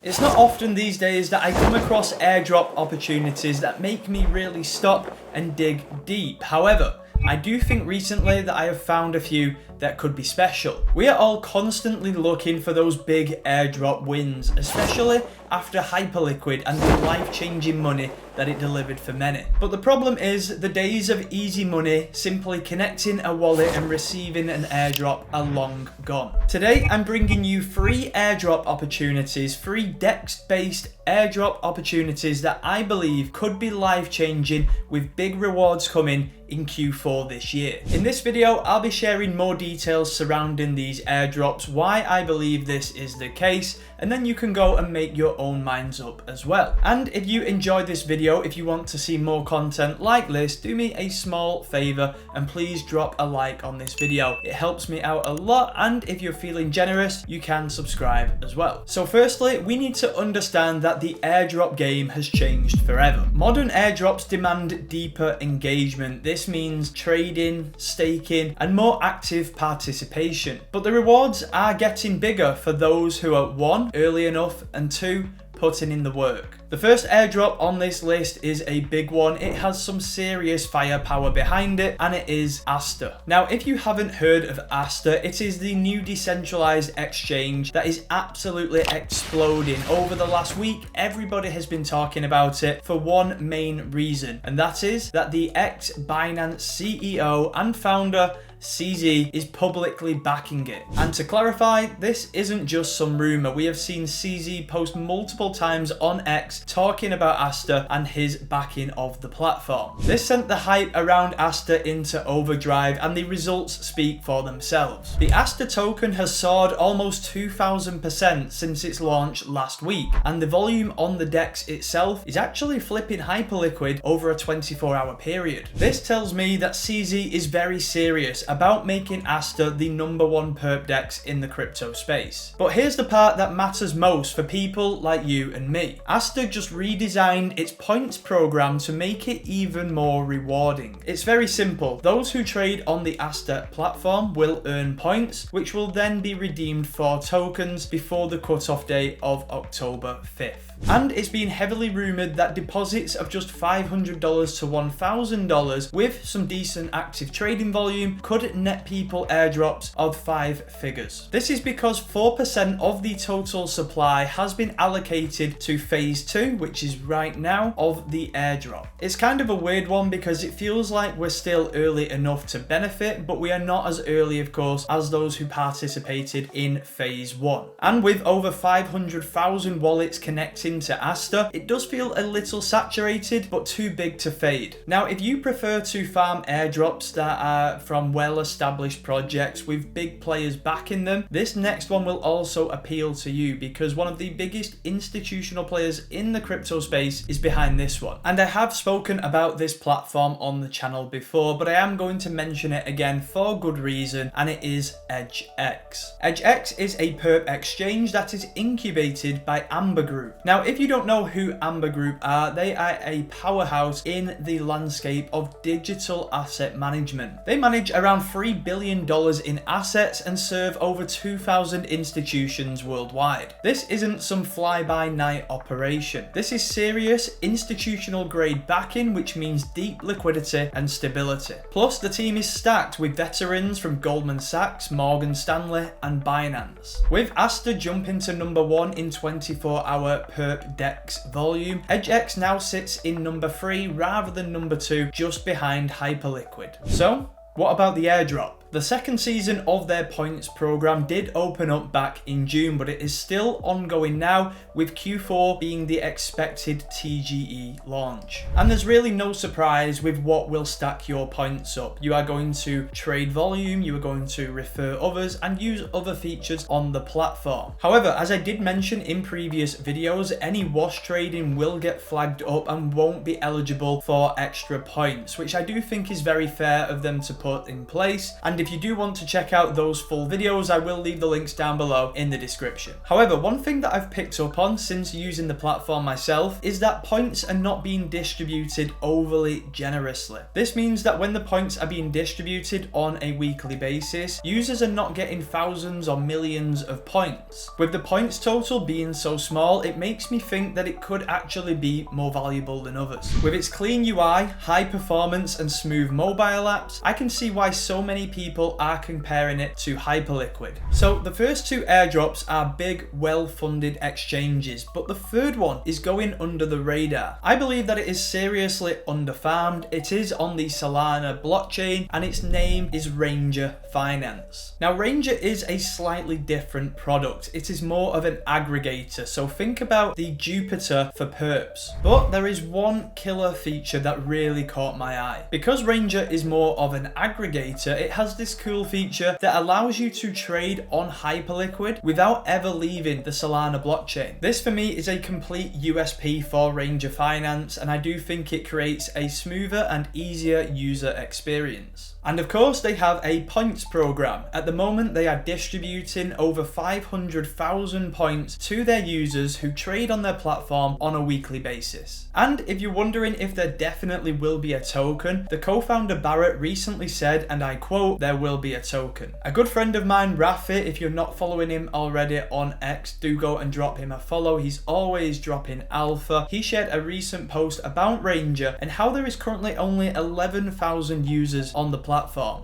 It's not often these days that I come across airdrop opportunities that make me really stop and dig deep. However, I do think recently that I have found a few that could be special. We are all constantly looking for those big airdrop wins, especially after Hyperliquid and the life-changing money that it delivered for many. But the problem is the days of easy money, simply connecting a wallet and receiving an airdrop, are long gone. Today I'm bringing you free airdrop opportunities, free DEX-based airdrop opportunities that I believe could be life-changing, with big rewards coming in Q4 this year. In this video, I'll be sharing more details surrounding these airdrops, why I believe this is the case, and then you can go and make your own minds up as well. And if you enjoyed this video, if you want to see more content like this, do me a small favor and please drop a like on this video. It helps me out a lot, and if you're feeling generous, you can subscribe as well. So firstly, we need to understand that the airdrop game has changed forever. Modern airdrops demand deeper engagement. This means trading, staking, and more active participation. But the rewards are getting bigger for those who are 1, early enough, and 2, putting in the work. The first airdrop on this list is a big one. It has some serious firepower behind it, and it is Aster. Now, if you haven't heard of Aster, it is the new decentralized exchange that is absolutely exploding. Over the last week, everybody has been talking about it for one main reason, and that is that the ex-Binance CEO and founder CZ is publicly backing it. And to clarify, this isn't just some rumor. We have seen CZ post multiple times on X talking about Aster and his backing of the platform. This sent the hype around Aster into overdrive, and the results speak for themselves. The Aster token has soared almost 2,000% since its launch last week, and the volume on the DEX itself is actually flipping Hyperliquid over a 24-hour period. This tells me that CZ is very serious about making Aster the #1 perp DEX in the crypto space. But here's the part that matters most for people like you and me. Aster just redesigned its points program to make it even more rewarding. It's very simple. Those who trade on the Aster platform will earn points, which will then be redeemed for tokens before the cutoff date of October 5th. And it's been heavily rumored that deposits of just $500 to $1,000 with some decent active trading volume could net people airdrops of 5 figures. This is because 4% of the total supply has been allocated to phase 2, which is right now, of the airdrop. It's kind of a weird one because it feels like we're still early enough to benefit, but we are not as early, of course, as those who participated in phase 1. And with over 500,000 wallets connecting to Aster, it does feel a little saturated, but too big to fade. Now, if you prefer to farm airdrops that are from well-established projects with big players backing them, this next one will also appeal to you, because one of the biggest institutional players in the crypto space is behind this one. And I have spoken about this platform on the channel before, but I am going to mention it again for good reason, and it is EdgeX. EdgeX is a perp exchange that is incubated by Amber Group. Now, if you don't know who Amber Group are, they are a powerhouse in the landscape of digital asset management. They manage around $3 billion in assets and serve over 2,000 institutions worldwide. This isn't some fly-by-night operation. This is serious institutional grade backing, which means deep liquidity and stability. Plus, the team is stacked with veterans from Goldman Sachs, Morgan Stanley, and Binance. With Aster jumping to #1 in 24-hour perp DEX volume, EdgeX now sits in #3 rather than #2, just behind Hyperliquid. So, what about the airdrop? The second season of their points program did open up back in June, but it is still ongoing now, with Q4 being the expected TGE launch. And there's really no surprise with what will stack your points up. You are going to trade volume, you are going to refer others, and use other features on the platform. However, as I did mention in previous videos, any wash trading will get flagged up and won't be eligible for extra points, which I do think is very fair of them to put in place. And And if you do want to check out those full videos, I will leave the links down below in the description. However, one thing that I've picked up on since using the platform myself is that points are not being distributed overly generously. This means that when the points are being distributed on a weekly basis, users are not getting thousands or millions of points. With the points total being so small, it makes me think that it could actually be more valuable than others. With its clean UI, high performance and smooth mobile apps, I can see why so many people are comparing it to Hyperliquid. So the first two airdrops are big, well-funded exchanges, but the third one is going under the radar. I believe that it is seriously underfarmed. It is on the Solana blockchain and its name is Ranger Finance. Now Ranger is a slightly different product. It is more of an aggregator, so think about the Jupiter for perps. But there is one killer feature that really caught my eye. Because Ranger is more of an aggregator, it has this cool feature that allows you to trade on Hyperliquid without ever leaving the Solana blockchain. This for me is a complete USP for Ranger Finance, and I do think it creates a smoother and easier user experience. And of course they have a points program. At the moment they are distributing over 500,000 points to their users who trade on their platform on a weekly basis. And if you're wondering if there definitely will be a token, the co-founder Barrett recently said, and I quote, "There will be a token." A good friend of mine, Rafi, if you're not following him already on X, do go and drop him a follow. He's always dropping alpha. He shared a recent post about Ranger and how there is currently only 11,000 users on the platform.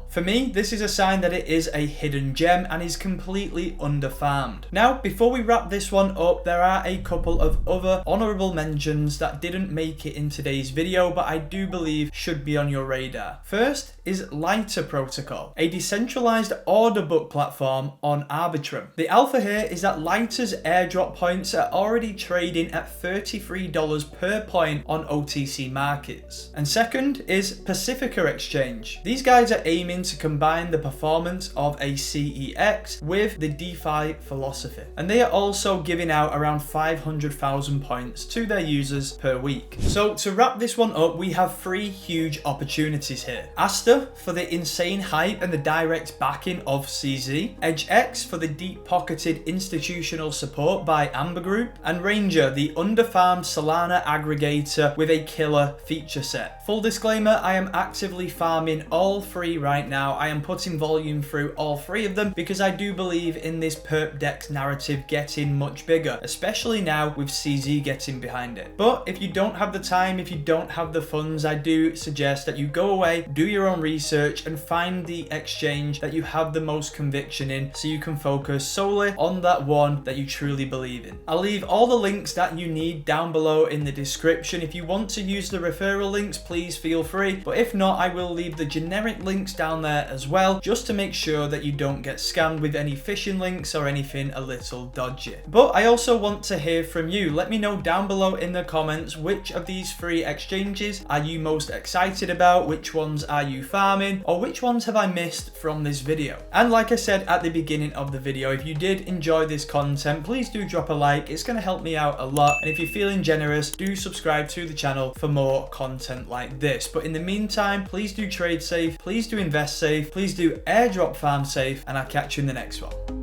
For me, this is a sign that it is a hidden gem and is completely underfarmed. Now, before we wrap this one up, there are a couple of other honorable mentions that didn't make it in today's video, but I do believe should be on your radar. First is Lighter Protocol, a decentralized order book platform on Arbitrum. The alpha here is that Lighter's airdrop points are already trading at $33 per point on OTC markets. And second is Pacifica Exchange. These guys are aiming to combine the performance of a CEX with the DeFi philosophy. And they are also giving out around 500,000 points to their users per week. So to wrap this one up, we have three huge opportunities here. Aster for the insane hype and the direct backing of CZ, EdgeX for the deep-pocketed institutional support by Amber Group, and Ranger, the underfarmed Solana aggregator with a killer feature set. Full disclaimer, I am actively farming all three right now. I am putting volume through all three of them because I do believe in this Perp DEX narrative getting much bigger, especially now with CZ getting behind it. But if you don't have the time, if you don't have the funds, I do suggest that you go away, do your own research and find the exchange that you have the most conviction in so you can focus solely on that one that you truly believe in. I'll leave all the links that you need down below in the description. If you want to use the referral links, please feel free, but if not, I will leave the generic links down there as well, just to make sure that you don't get scammed with any phishing links or anything a little dodgy. But I also want to hear from you. Let me know down below in the comments which of these three exchanges are you most excited about, which ones are you farming, or which ones have I missed from this video. And like I said at the beginning of the video, if you did enjoy this content, please do drop a like. It's going to help me out a lot, and if you're feeling generous, do subscribe to the channel for more content like this. But in the meantime, please do trade safe, please do invest safe, please do airdrop farm safe, and I'll catch you in the next one.